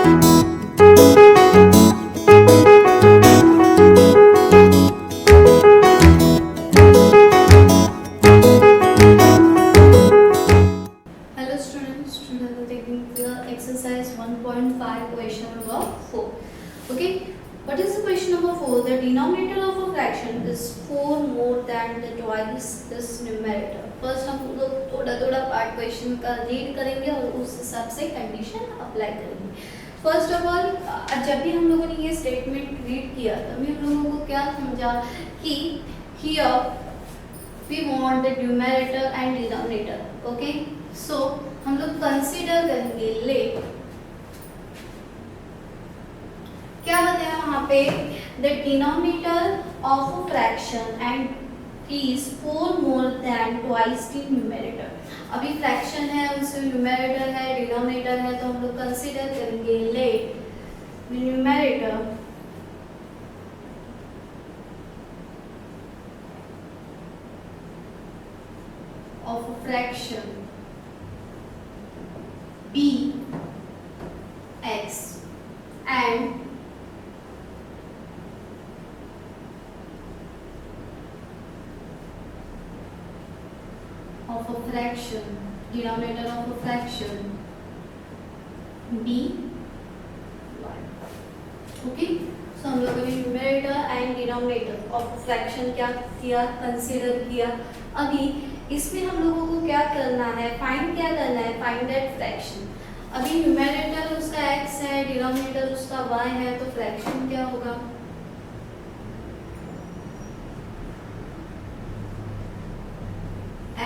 Hello students, today we are taking the exercise 1.5 question number 4. Okay, what is the question number 4? The denominator of a fraction is 4 more than the twice this numerator. First हम लोग थोड़ा थोड़ा part question का read करेंगे और उस हिसाब से कंडीशन अप्लाई करेंगे. फर्स्ट ऑफ ऑल, जब भी हम लोगों ने ये स्टेटमेंट रीड किया तभी हम लोगों को क्या समझा कि here we want the numerator and denominator. Okay, so हम लोग कंसीडर करेंगे ले क्या बताया वहां पे the denominator of a fraction and is 4 more than twice the numerator. अभी फ्रैक्शन है, उसमें न्यूमरेटर है, डिनोमिनेटर है, तो हम लोग कंसीडर करेंगे ले numerator of a fraction b x and of a fraction, denominator of a fraction b y. Okay, so हम लोगों ने numerator and denominator of fraction क्या किया, कंसीडर किया. अभी इसमें हम लोगों को क्या करना है, फाइंड क्या करना है, फाइंड दैट फ्रैक्शन. अभी न्यूमरेटर उसका x है, डिनोमिनेटर उसका y है, तो फ्रैक्शन क्या होगा,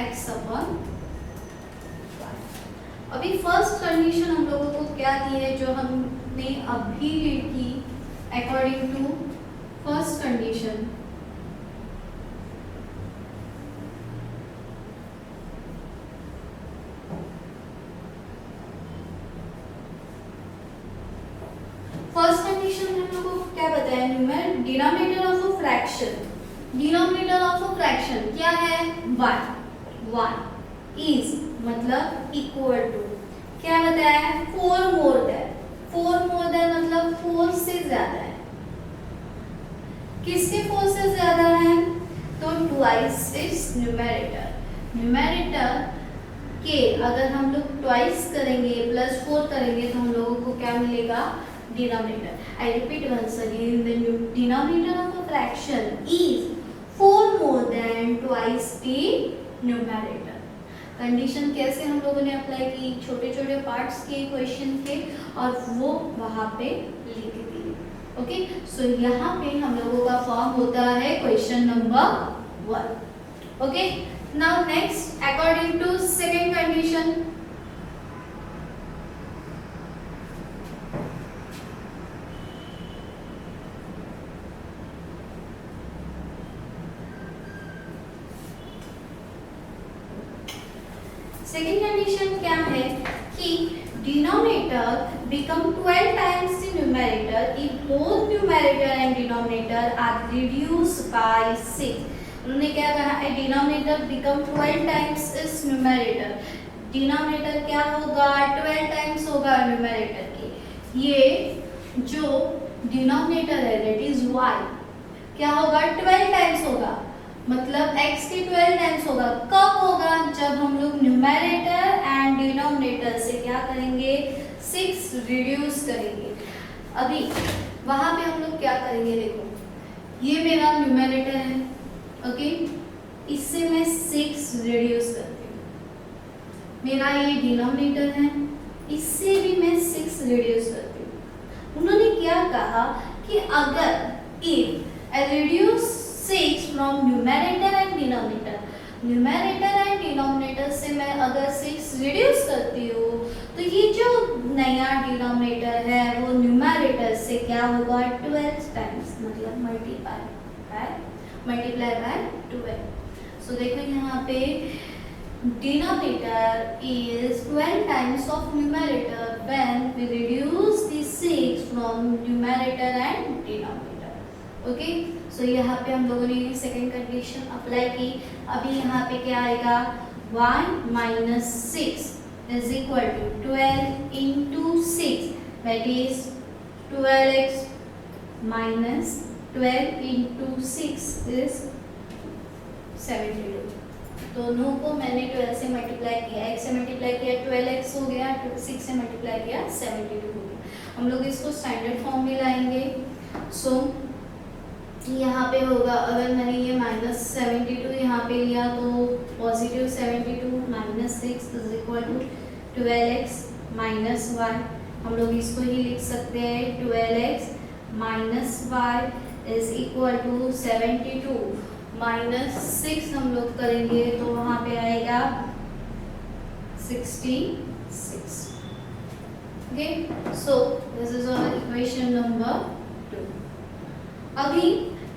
x अपॉन y. अभी फर्स्ट कंडीशन हम लोगों को क्या दी है जो हमने अभी रीड की, अकॉर्डिंग टू फर्स्ट कंडीशन हम लोगों को क्या बताया, numerator denominator of a fraction, denominator of a fraction क्या है, y. y इज मतलब इक्वल टू क्या बताया है, 4 मोर देन. 4 मोर देन मतलब 4 से ज्यादा है. किसके 4 से ज्यादा है, तो ट्वाइस इज न्यूमरेटर. न्यूमरेटर के अगर हम लोग ट्वाइस करेंगे प्लस 4 करेंगे तो हम लोगों को क्या मिलेगा, denominator. I repeat once again, the denominator of a fraction is 4 more than twice the numerator. Condition कैसे हम लोगों ने अप्लाई की, छोटे छोटे पार्ट्स के क्वेश्चन के और वो वहां पे लिख दिए. ओके, सो यहाँ पे हम लोगों का फॉर्म होता है question number 1. Okay, now next according to second condition, second condition क्या है कि denominator become 12 times the numerator if both numerator and denominator are reduced by 6. उन्होंने क्या कहा है, डिनोमिनेटर बिकम 12 टाइम्स इस न्यूमरेटर. डिनोमिनेटर क्या होगा, 12 टाइम्स होगा न्यूमरेटर के. ये जो डिनोमिनेटर है दैट इज y क्या होगा, 12 टाइम्स होगा, मतलब x के 12 टाइम्स होगा. कब होगा, जब हम लोग न्यूमरेटर एंड डिनोमिनेटर से क्या करेंगे, 6 रिड्यूस करेंगे. अभी वहां पे हम लोग क्या करेंगे, देखो ये मेरा न्यूमरेटर है. ओके, इससे मैं 6 रिड्यूस करती हूँ. मेरा ये डिनोमिनेटर है, इससे भी मैं 6 रिड्यूस करती हूँ. उन्होंने क्या कहा कि अगर if I reduce 6 from numerator and denominator, numerator and denominator से मैं अगर 6 रिड्यूस करती हूँ तो ये जो नया डिनोमिनेटर है वो न्यूमरेटर से क्या होगा, 12 टाइम्स, मतलब मल्टीप्लाई बाय 12. सो देखो यहाँ पे denominator is 12 times of numerator when we reduce the 6 from numerator and denominator. Okay, so यहाँ पे हम लोगों ने सेकेंड कंडीशन अप्लाई की. अभी यहाँ पे क्या आएगा, 1 - 6 is equal to 12 × 6 that is 12x minus 12 into 6 is 72। दोनों को मैंने 12 से मल्टीप्लाई किया, x से मल्टीप्लाई किया 12x हो गया, 6 से मल्टीप्लाई किया 72 हो गया। हम लोग इसको स्टैंडर्ड फॉर्म में लाएंगे। सो यहाँ पे होगा, अगर मैंने ये माइनस 72 यहाँ पे लिया तो positive 72 minus 6 is equal to 12x minus y। हम लोग इसको ही लिख सकते हैं 12x minus y is equal to 72 minus 6 हम लोग करेंगे तो वहाँ पे आएगा 66। Okay, so this is our equation number 2। अभी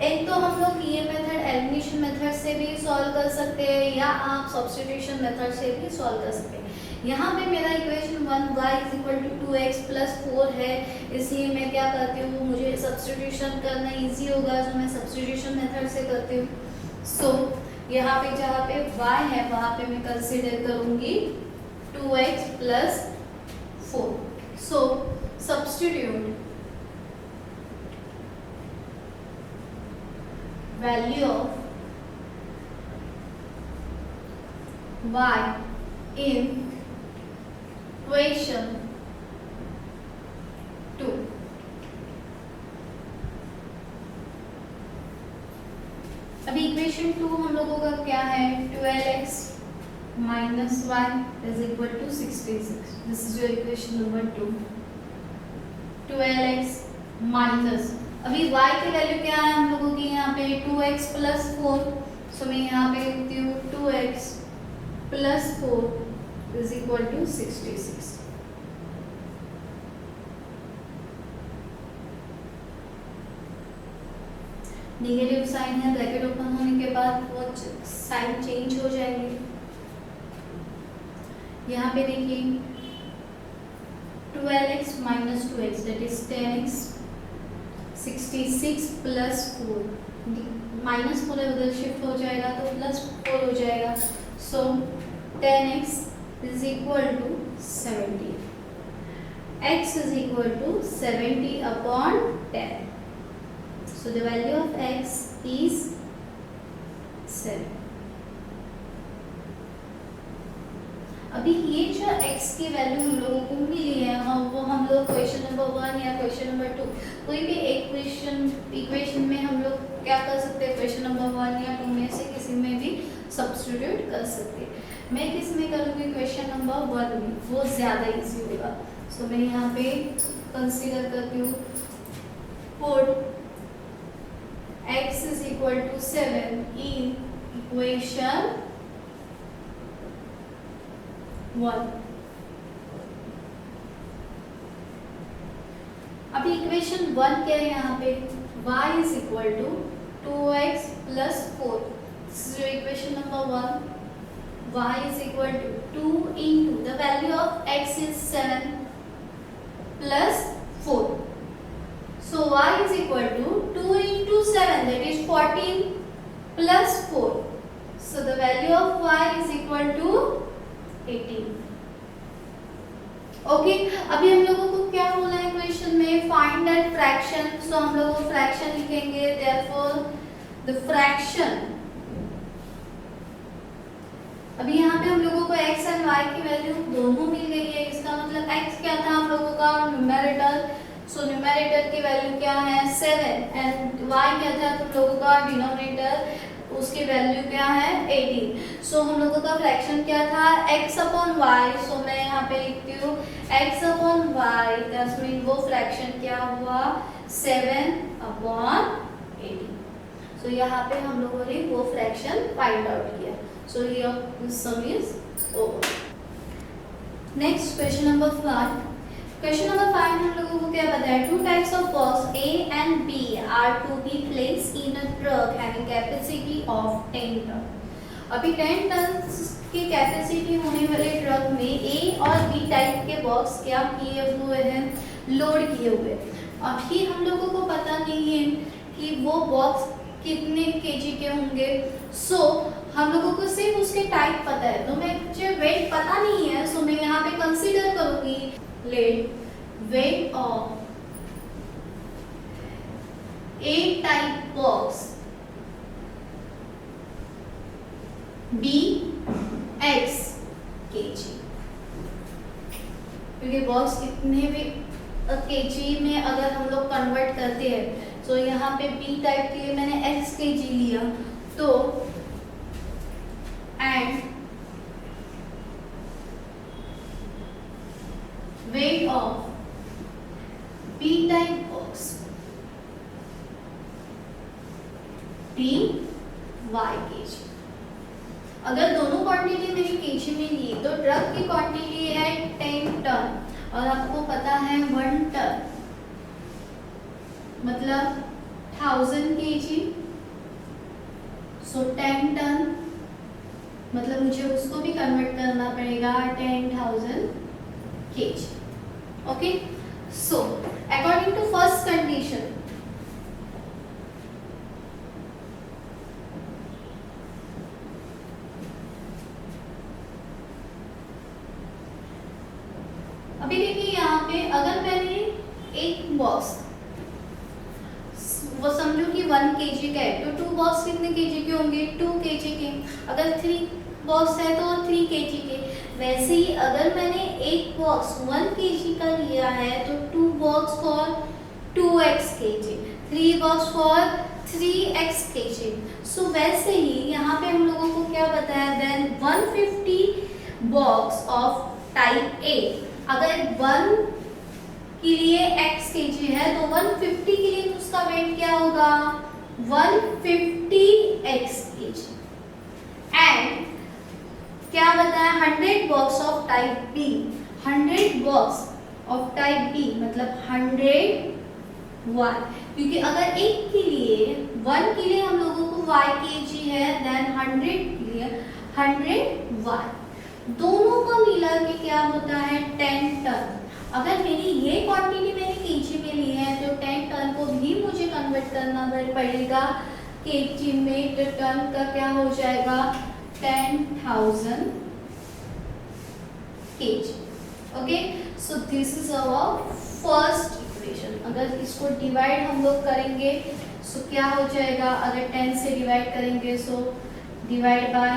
एक तो हम लोग ये मेथड एलिमिनेशन मेथड से भी सॉल्व कर सकते हैं या आप सब्स्टिट्यूशन मेथड से भी सॉल्व कर सकते हैं। यहाँ पे मेरा equation 1 y is equal to 2x plus 4 है, इसलिए मैं क्या करती हूँ, मुझे सब्स्टिट्यूशन करना इजी होगा जो मैं सब्स्टिट्यूशन मेथड से करती हूँ। सो यहाँ पे जहाँ पे y है वहाँ पे मैं कंसिडर करूँगी 2x plus 4। So substitute value of y in equation 2। अभी इक्वेशन 2 हम लोगों का क्या है, 12x minus y is equal to 66। This is your equation number 2। 12x minus, अभी y की वैल्यू क्या है हम लोगों की यहाँ पे 2x प्लस 4। सो मैं यहाँ पे लिखती हूँ 2x plus 4 is equal to 66। Negative sign है, ब्रैकेट ओपन होने के बाद वो साइन चेंज हो जाएंगे। यहाँ पे देखिए 12x minus 2x that is 10x 66 plus 4, minus 4 उधर शिफ्ट हो जाएगा तो प्लस 4 हो जाएगा। So 10x is equal to 70, x is equal to 70 upon 10। So the value of x is 7। अभी ये जो x की वैल्यू हम लोगों को मिली है वो हम लोग क्वेश्चन नंबर 1 या क्वेश्चन नंबर 2 कोई भी एक इक्वेशन में हम लोग क्या कर सकते हैं, क्वेश्चन नंबर 1 या 2 में से किसी में भी सब्स्टिट्यूट कर सकते हैं। मैं किस में करूँगी, क्वेश्चन नंबर 1 में, वो ज़्यादा इजी होगा। सो मैं यहाँ पे कंसीडर करती हूँ put x is equal to 7 in equation 1। अभी इक्वेशन 1 क्या है यहाँ पे, y is equal to 2x plus 4। This is your equation number 1। y is equal to 2 into the value of x is 7 plus 4। So y is equal to 2 into 7 that is 14 plus 4। So the value of y is equal to 18। Okay, अभी हम लोगों को क्या बोला है question में, find that fraction. सो हम लोग वो फ्रैक्शन लिखेंगे, देयरफॉर द फ्रैक्शन। अभी यहाँ पे हम लोगों को x एंड y की वैल्यू दोनों मिल गई है। इसका मतलब x क्या था हम लोगों का, न्यूमेरेटर। सो न्यूमेरेटर की वैल्यू क्या है 7 एंड y क्या था तुम लोगों का डिनोमिनेटर, उसकी वैल्यू क्या है 18। सो हम लोगों का फ्रैक्शन क्या था x अपॉन y। सो मैं यहाँ पे लिखती हूँ x upon y, that's mean वो फ्रैक्शन क्या हुआ 7 अपॉन 18। सो यहाँ पे हम लोगों ने वो फ्रैक्शन फाइंड आउट किया। So here this some is over. Next question number 5। Question number 5 हम लोगों को क्या बताया, 2 types of box A and B are to be placed in a truck having capacity of 10 ton। अभी 10 ton की capacity होने वाले ट्रक में A और B टाइप के बॉक्स क्या किए हुए हैं, लोड किए हुए। अभी हम लोगों को पता नहीं है कि वो बॉक्स कितने केजी के होंगे। सो हम लोगों को सिर्फ उसके टाइप पता है, तो मुझे वेट पता नहीं है। सो मैं यहाँ पे कंसीडर करूँगी let weight of A type box B X kg, क्योंकि बॉक्स कितने भी केजी में अगर हम लोग कन्वर्ट करते हैं, तो यहाँ पे बी टाइप के लिए मैंने एक्स केजी लिया, तो and weight of B type box B Y kg. अगर दोनों क्वांटिटी मेरी केजी में ली तो ड्रग की क्वांटिटी है 10 टन और आपको पता है 1 टन मतलब 1000 केजी, सो 10 टन मतलब मुझे उसको भी कन्वर्ट करना पड़ेगा 10,000 KG. Okay, so according to first condition, अभी देखिए यहाँ पे अगर मैंने एक बॉक्स, वो समझो कि 1 केजी का है, तो 2 बॉक्स कितने केजी के होंगे? 2 केजी के। अगर 3 बॉक्स है तो 3 केजी के। वैसे ही अगर मैंने एक बॉक्स 1 केजी का लिया है तो 2 box for 2x KG, 3 box for 3x KG. So वैसे ही यहाँ पे हम लोगों को क्या बताया, then 150 box of type A, अगर 1 के लिए x केजी है तो 150 के लिए उसका वेट क्या होगा? 150x KG. एंड क्या बताया, 100 box of type B, 100 box of type B मतलब 100y, क्योंकि अगर एक के लिए 1 के लिए हम लोगों को y केजी है, देन 100 के लिए 100y, दोनों को मिला के क्या होता है 10 टन। अगर मेरी ये क्वांटिटी मैंने केजी में ली है तो 10 टन को भी मुझे कन्वर्ट करना पड़ेगा केजी में, तो टन का क्या हो जाएगा 10,000 KG. Okay, so this is our first equation. अगर इसको डिवाइड हम लोग करेंगे सो क्या हो जाएगा, अगर 10 से डिवाइड करेंगे सो डिवाइड बाय,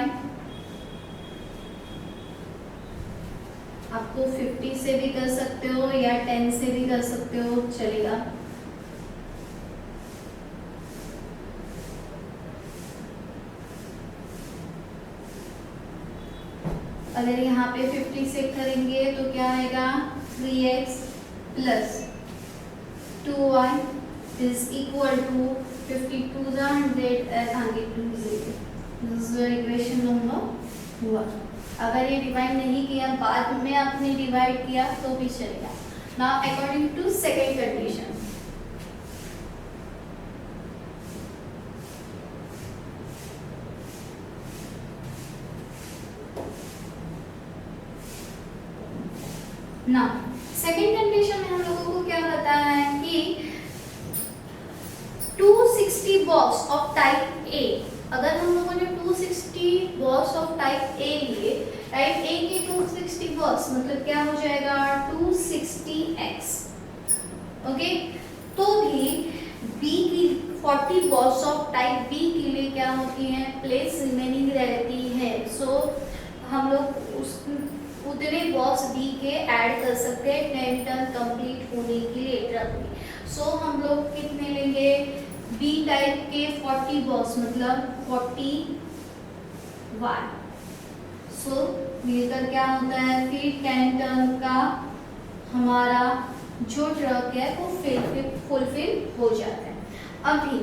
आपको 50 से भी कर सकते हो या 10 से भी कर सकते हो, चलेगा। अगर यहाँ पे 50 से करेंगे तो क्या आएगा 3x plus 2y is equal to 52 100 आगे 2 0। This is equation number 1। अगर ये डिवाइड नहीं किया, बाद में आपने डिवाइड किया तो भी चलेगा। Now according to second condition, now second condition में हम लोगों को क्या बताया है कि 260 बॉक्स ऑफ टाइप A, अगर हम लोगों ने 260 बॉक्स ऑफ टाइप A लिए, टाइप A की 260 बॉक्स मतलब क्या हो जाएगा 260x। ओके, तो भी B की 40 बॉक्स ऑफ टाइप B के लिए क्या होती है, प्लेस रिमेनिंग रहती है। सो हम लोग उस उतने बॉक्स B के ऐड कर सकते हैं 10 टन कंप्लीट होने के लिए ड्रग में। सो हम लोग कितने लेंगे, B टाइप के 40 बॉक्स मतलब 40y। सो मिलकर क्या होता है फिर 10 टन का हमारा जो ड्रग है वो फुलफिल हो जाता है। अभी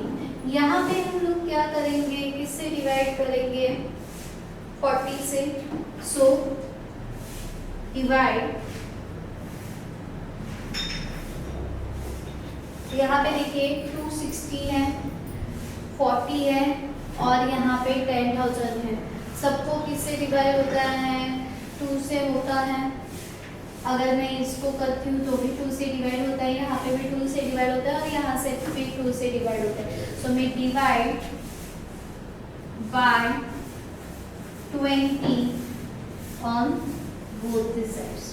यहाँ पे हम लोग क्या करेंगे, किससे डिवाइड करेंगे 40 से, सो डिवाइड, यहाँ पे देखिए 260 है, 40 है और यहाँ पे 10,000 है। सबको किससे डिवाइड होता है 2 से होता है। अगर मैं इसको करती हूँ तो भी 2 से डिवाइड होता है, यहाँ पे भी 2 से डिवाइड होता है और यहाँ से भी 2 से डिवाइड होता है। सो मैं divide by 20 on both the sides।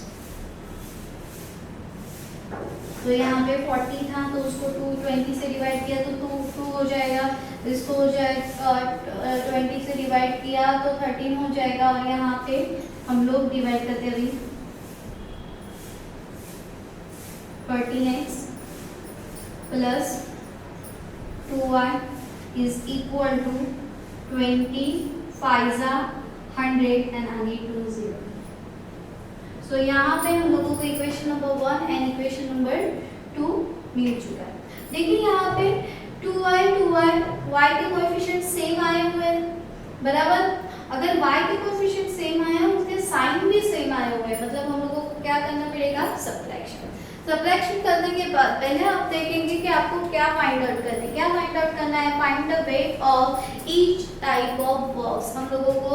तो यहाँ पे 40 था तो उसको 20 से डिवाइड किया तो 2 हो जाएगा, इसको हो जाएगा 20 से डिवाइड किया तो 13 हो जाएगा, और यहाँ पे हम लोग डिवाइड करते अभी 13x प्लस 2y is equal to 20 5 100 and आगे 2 0। सो यहाँ पे हम लोगों को इक्वेशन नंबर 1 एंड इक्वेशन नंबर 2 मिल चुका है। देखिए यहाँ पे 2y y के कोएफिशिएंट सेम आए हुए हैं, बराबर। अगर y के कोएफिशिएंट सेम आए हैं उसके साइन भी सेम आए हुए हैं, मतलब हम लोगों को क्या करना पड़ेगा, सब्ट्रैक्शन करने के बाद पहले आप देखेंगे कि आपको क्या फाइंड आउट करना है, find the weight of each type of box. हम लोगों को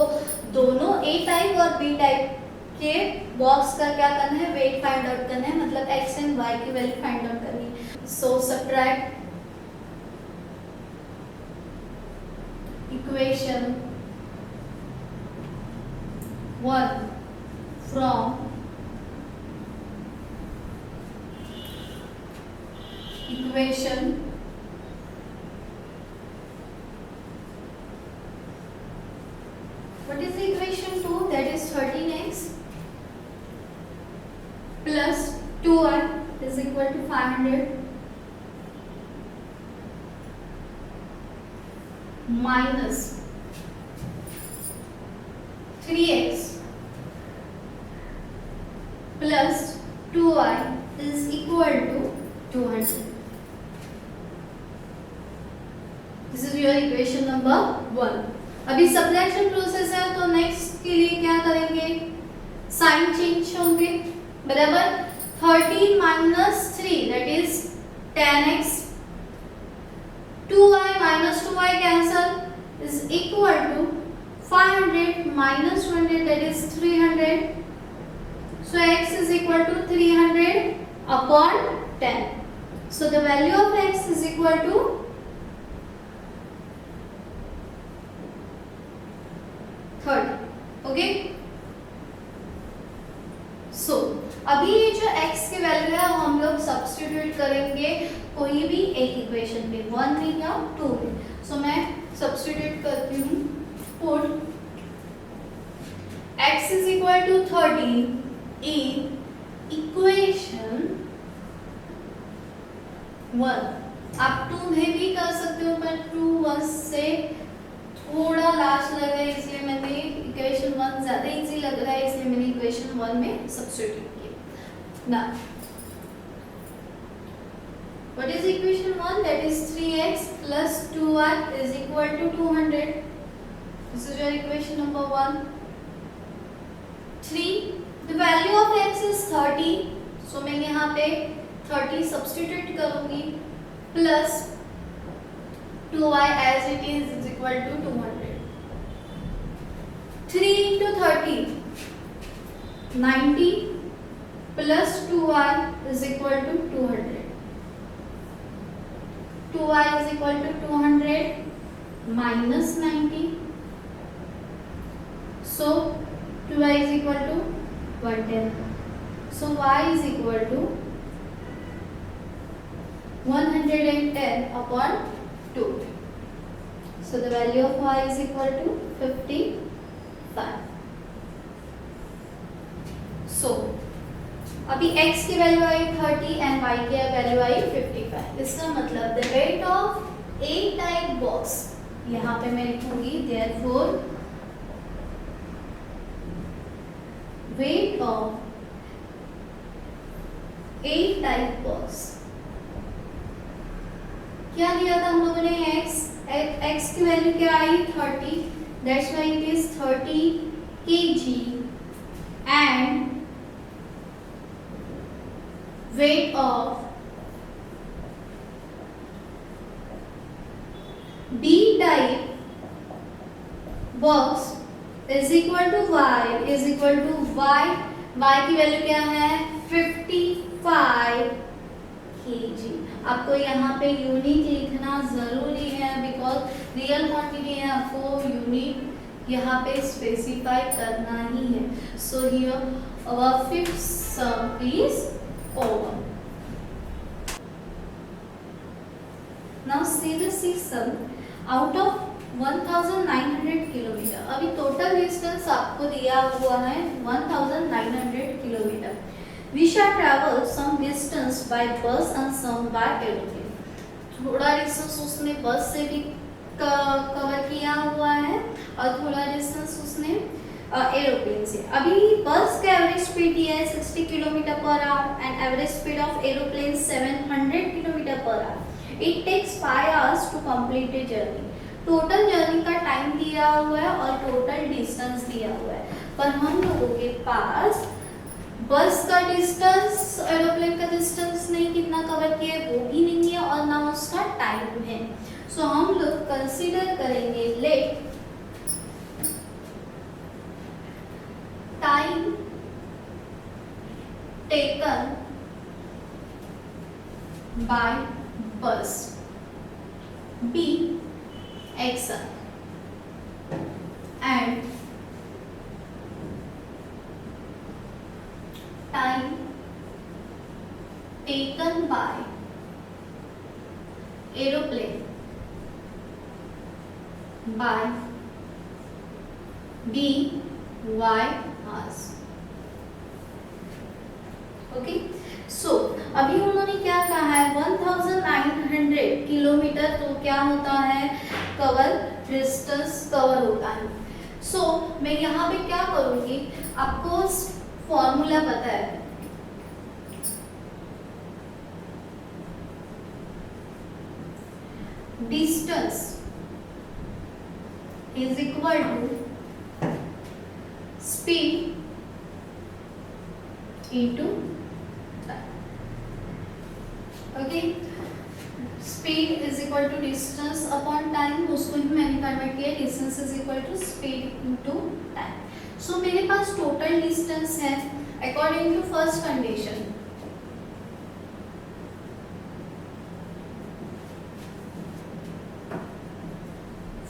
दोनों A टाइप और B टाइप के बॉक्स का क्या करना है, वेट फाइंड आउट करना है, मतलब x एंड y की वैल्यू फाइंड आउट करनी है। So subtract equation 1 from equation what is the equation 2, that is 13x plus 2y is equal to 500 minus 3x plus 2y is equal to 200. This is your equation number 1. अभी subtraction process है तो next के लिए क्या करेंगे, sign change होंगे, बराबर। 13 minus 3 that is 10x, 2y minus 2y cancel is equal to 500 minus 100 that is 300. So x is equal to 300 upon 10. So the value of x is equal to 30. Okay, so अभी ये जो x की value है वो हम लोग substitute करेंगे कोई भी एक इक्वेशन पे, 1 में या 2 में। सो मैं सब्स्टिट्यूट करती हूँ, put x is equal to 30 in equation 1। आप 2 में भी कर सकते हो, पर 2 1 से थोड़ा लास्ट लग रहा है इसलिए मैंने इक्वेशन 1 ज्यादा इजी लग रहा है इसलिए मैंने इक्वेशन 1 में सब्स्टिट्यूट किया ना। What is equation 1, that is 3x plus 2y is equal to 200. This is your equation number 1। 3 the value of x is 30, सो मैं यहाँ पे 30 सब्स्टिट्यूट करूंगी, plus 2y as it is equal to 200. 3 into 30 90 plus 2y is equal to 200. 2y is equal to 200 minus 90. So 2y is equal to 110. So y is equal to 110 upon 2. So the value of y is equal to 55. So अभी x की value I 30 and y की value आई 55। इसका मतलब the weight of A type box, यहाँ पे मैं लिखूंगी therefore weight of A type box, क्या दिया था हम लोगों ने, x की वैल्यू क्या आई 30, that's why it is 30 kg and weight of B type box is equal to y is equal to y की वैल्यू क्या है 55 kg। आपको यहाँ पे यूनिट लिखना जरूरी है बिकॉज रियल क्वांटिटी है, आपको यूनिट यहाँ पे स्पेसिफाई करना ही है। So here our fifth sum is over। Now see the system out of 1900 kilometre. अभी टोटल डिस्टेंस आपको दिया हुआ है 1900 kilometre. We shall travel some distance by bus and some by aeroplane. थोड़ा डिस्टेंस उसने बस से भी कवर किया हुआ है और थोड़ा डिस्टेंस उसने एरोप्लेन से। अभी बस का एवरेज स्पीड दिया है 60 kilometre per hour and average speed of aeroplane 700 kilometre per hour. It takes 5 hours to complete the journey. Total journey का टाइम दिया हुआ है और टोटल डिस्टेंस दिया हुआ है, पर हम लोगों के पास बस का डिस्टेंस एरोप्लेन का डिस्टेंस नहीं कितना कवर किया है वो भी नहीं है और ना उसका टाइम है। सो हम लोग कंसीडर करेंगे let time taken by bus be action and time taken by aeroplane by D Y hours. Okay, so अभी उन्होंने क्या कहा है 1900 किलोमीटर तो क्या होता है कवर डिस्टेंस कवर होता है। सो मैं यहाँ पे क्या करूँगी, आपको फॉर्मूला पता है, distance is equal to speed into time. Okay, speed is equal to distance upon time, उसको ही मैंने कन्वर्ट किया distance is equal to speed into time. So मेरे पास total distance है according to first condition।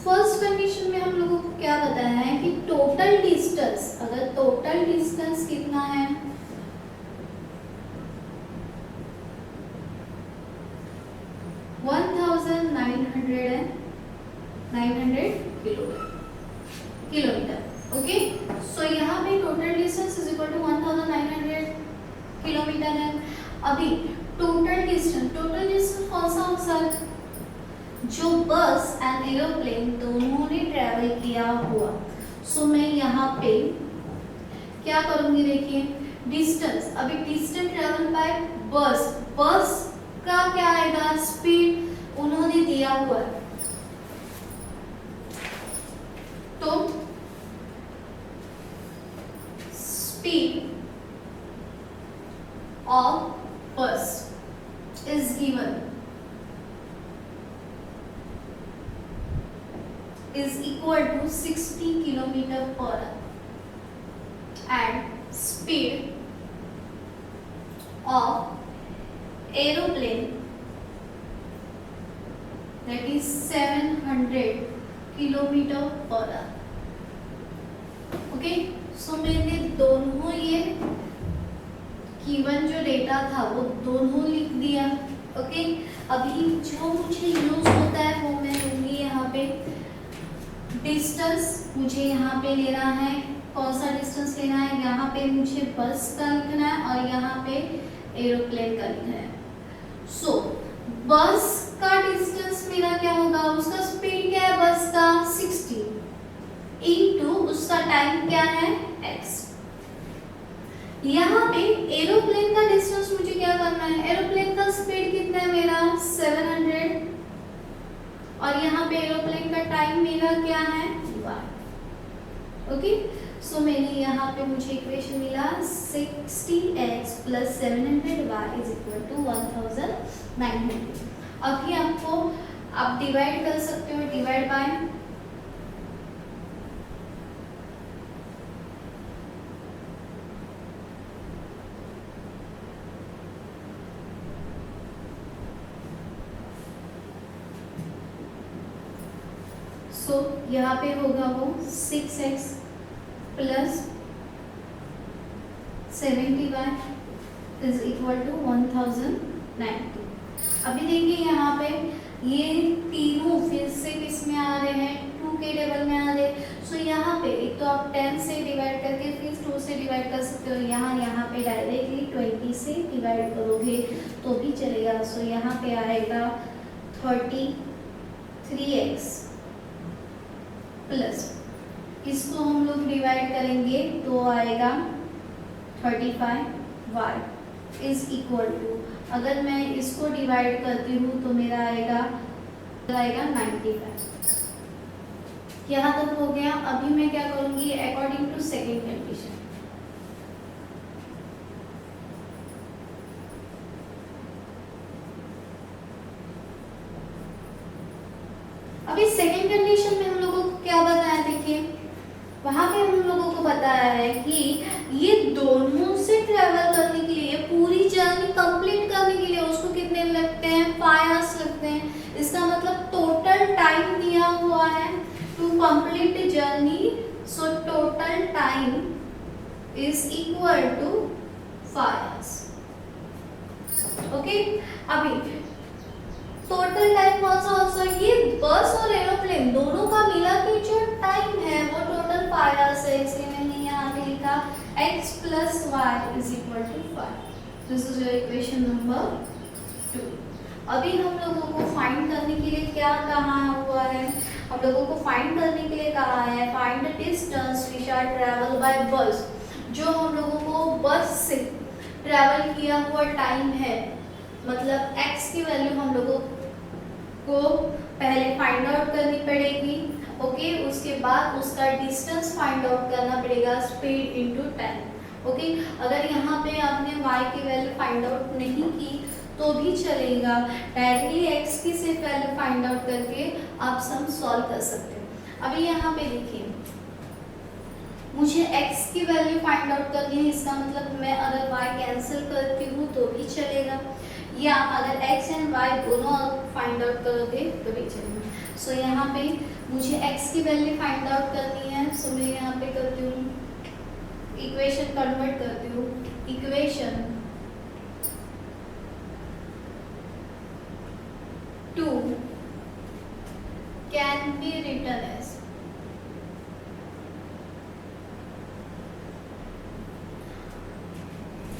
First condition में हम लोगों को क्या बताया है कि टोटल डिस्टेंस, अगर टोटल डिस्टेंस कितना है 1900 किलोमीटर। ओके, सो यहाँ पे total distance is equal to 1900 kilometre है। अभी टोटल डिस्टेंस कौन सा आंसर जो बस एंड एरोप्लेन दोनों ने ट्रैवल किया हुआ। सो मैं यहाँ पे क्या करूंगी, देखिए डिस्टेंस, अभी डिस्टेंस ट्रैवल बाय बस, बस का क्या आएगा स्पीड उन्होंने दिया हुआ है, तो स्पीड ऑफ बस is given is equal to 60 kilometer per hour and speed of aeroplane that is 700 kilometer per hour। Okay, सो मैंने दोनों ये गिवन जो डेटा था वो दोनों लिख दिया। ओके, अभी जो मुझे यूज होता है वो मैं लूंगी यहाँ पे डिस्टेंस, मुझे यहाँ पे लेना है कौन सा डिस्टेंस लेना है, यहाँ पे मुझे बस का लिखना है और यहाँ पे एरोप्लेन का लिखना है। सो बस का डिस्टेंस मेरा क्या होगा, उसका स्पीड क्या है बस का 60 इनटू उसका टाइम क्या है x। यहाँ पे एरोप्लेन का डिस्टेंस मुझे क्या करना है, एरोप्लेन का स्पीड कितना है मेरा 700 और यहाँ पे एरोप्लेन का टाइम मेरा क्या है y। ओके, सो मैंने यहाँ पे मुझे इक्वेशन मिला 60x plus 700y is equal to 1900। अभी आपको आप डिवाइड कर सकते हो, डिवाइड बाय सो यहाँ पे होगा वो 6x plus 70y is equal to 1090। अभी देखिए यहाँ पे ये तीनों फिर से किस में आ रहे हैं, 2 के टेबल में आ रहे हैं। सो यहाँ पे एक तो आप 10 से डिवाइड करके फिर 2 से डिवाइड कर सकते हो, यहाँ पे डायरेक्टली 20 से डिवाइड करोगे तो भी चलेगा। सो यहाँ पे आएगा 33x प्लस इसको हम लोग डिवाइड करेंगे तो आएगा 35y इज इक्वल टू, अगर मैं इसको डिवाइड करती हूँ तो मेरा आएगा 95। यहाँ तक हो गया। अभी मैं क्या करूँगी, अकॉर्डिंग टू सेकेंड कंडीशन, अभी सेकेंड कंडीशन में हम लोगों को क्या बताया, देखिए वहां पे हम लोगों को बताया है कि ये दोनों से ट्रेवल करने के लिए, पूरी जर्नी कंप्लीट करने के लिए उसको कितने लगते हैं, 5 आवर्स लगते हैं। इसका मतलब टोटल टाइम दिया हुआ है to complete journey, so total time is equal to 5 hours. Okay, अभी टोटल टाइम ऑल्सो ये बस और एरोप्लेन दोनों का मिला के जो टाइम है वो टोटल 5 आवर्स है, इसलिए मैंने यहाँ पे लिखा x plus y is equal to 5। This is your equation number 2। अभी हम लोगों को फाइंड करने के लिए क्या कहा हुआ है, हम लोगों को फाइंड करने के लिए कहा है find the distance which are travel by bus. जो हम लोगों को बस से ट्रैवल किया हुआ टाइम है, मतलब x की वैल्यू हम लोगों को पहले फाइंड आउट करनी पड़ेगी। ओके, उसके बाद उसका डिस्टेंस फाइंड आउट करना पड़ेगा, स्पीड इनटू टाइम। ओके, अगर यहाँ पे आपने y की वैल्यू फाइंड आउट नहीं की तो भी चलेगा, डायरेक्टली x की सिर्फ वैल्यू फाइंड आउट करके आप सम सॉल्व कर सकते हैं। अभी यहाँ पे देखिए, मुझे x की वैल्यू फाइंड आउट करनी है, इसका मतलब मैं अगर y कैंसिल करती हूँ तो भी चलेगा, या अगर x एंड y दोनों फाइंड आउट करोगे तो भी चलेगा। सो यहाँ पे मुझे x की वैल्यू फाइंड आउट करनी है, सो मैं यहाँ पे करती हूँ इक्वेशन कन्वर्ट करती हूँ। Equation 2 can be written as,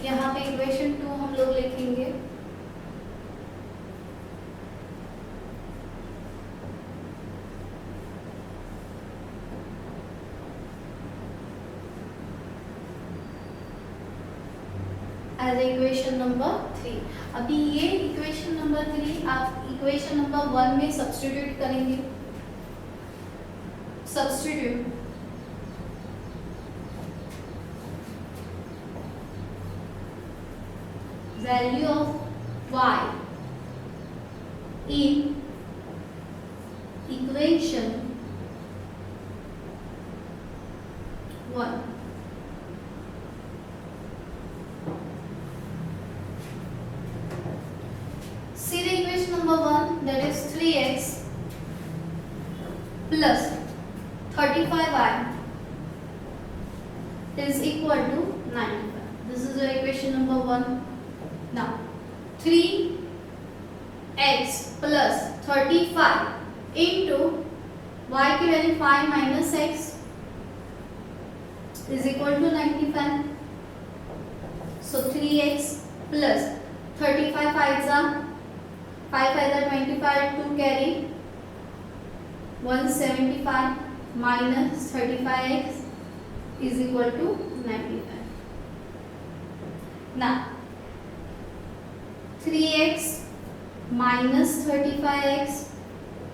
यहाँ पे इक्वेशन 2 हम लोग लिखेंगे एज इक्वेशन नंबर 3। अभी ये इक्वेशन नंबर 3 आप इक्वेशन नंबर 1 में सब्स्टिट्यूट करेंगे। Substitute value of y in equation 1। See the equation number 1, that is 3x plus 35y is equal to 95. This is your equation number 1. Now 3x plus 35 into y की value 5 minus x is equal to 95. So 3x plus 35 5s are 5 5 are 25, 2 carry 175 minus 35x is equal to 95. Now 3x minus 35x,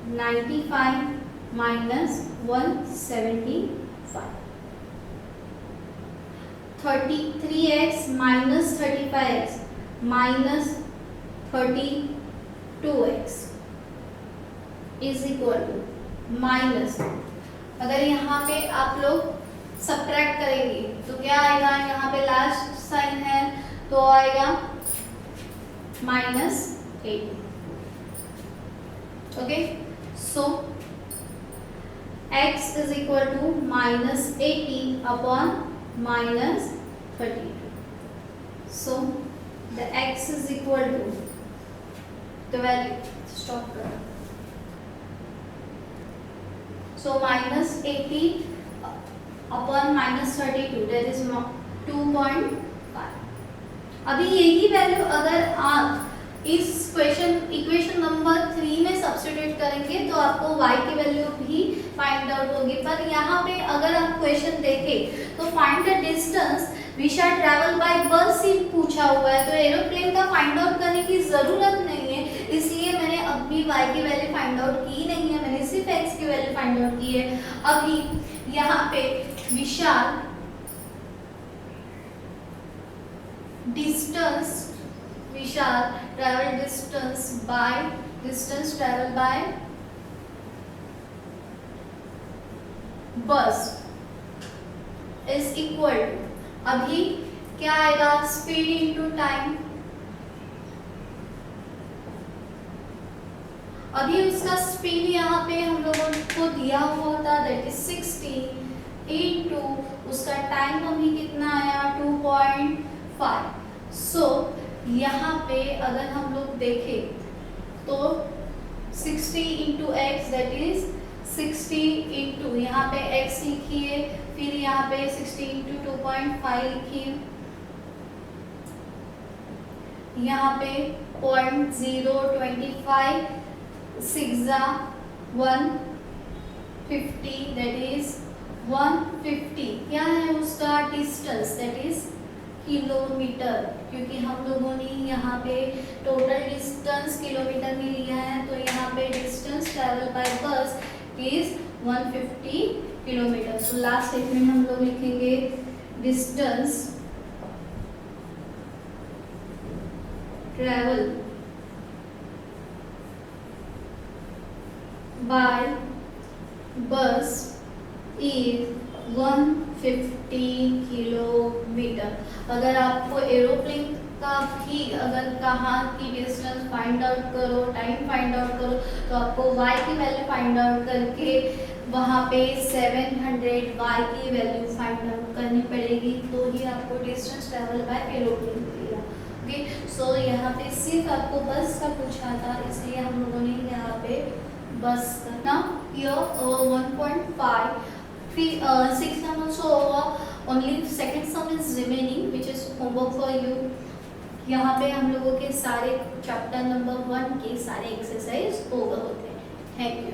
95 minus 175. 33x minus 35x minus 32x is equal to minus, अगर यहाँ पे आप लोग subtract करेंगे तो क्या आएगा, यहाँ पे लास्ट साइन है तो आएगा -80। Okay, so x is equal to -80 upon -32. So the x is equal to the value, stop करो, So -80 upon -32 that is 2.5. अभी यही वैल्यू अगर आप इस इक्वेशन नंबर 3 में सब्स्टिट्यूट करेंगे तो आपको y की वैल्यू भी फाइंड आउट होगी। पर यहाँ पे अगर आप क्वेश्चन देखें तो find the distance we shall travel by bus ही पूछा हुआ है, तो एरोप्लेन का फाइंड आउट करने की जरूरत नहीं है, इसलिए मैंने अभी y की वैल्यू फाइंड आउट की नहीं है, मैंने सिर्फ x की वैल्यू फाइंड आउट की है। अभी यहाँ पे विशाल travel distance travel by bus is equal to, अभी क्या आएगा, स्पीड इनटू टाइम। अभी उसका स्पीड यहाँ पे हम लोगों को दिया हुआ था दैट इज 60 इनटू उसका टाइम अभी कितना आया 2.5। सो यहाँ पे अगर हम लोग देखें तो 60 into x that is 60 into यहाँ पे x लिखिए, फिर यहाँ पे 60 इंटू 2.5 लिखिए, यहाँ पे 0.025 6 150 दैट इज 150। क्या है उसका डिस्टेंस दैट इज किलोमीटर, क्योंकि हम लोगों ने यहाँ पे टोटल डिस्टेंस किलोमीटर में लिया है, तो यहाँ पे डिस्टेंस ट्रैवल बाय बस is 150 kilometre. So last statement हम लोग लिखेंगे डिस्टेंस ट्रैवल बाय बस इज 150 किलोमीटर। अगर आपको एरोप्लेन का भी अगर कहाँ की डिस्टेंस फाइंड आउट करो, टाइम फाइंड आउट करो, तो आपको y की वैल्यू फाइंड आउट करके वहाँ पे 700 y की वैल्यू फाइंड आउट करनी पड़ेगी, तो ही आपको डिस्टेंस ट्रैवल बाय एरोप्लेन मिलेगा। ओके, सो यहाँ पे सिर्फ आपको बस का पूछा था, इसलिए हम लोगों ने यहाँ पे बस करना। here 1.5 6 sum also over, only second sum is remaining which is homework for you। यहाँ पे हम लोगों के सारे चैप्टर नंबर 1 के सारे एक्सरसाइज ओवर होते हैं। Thank you.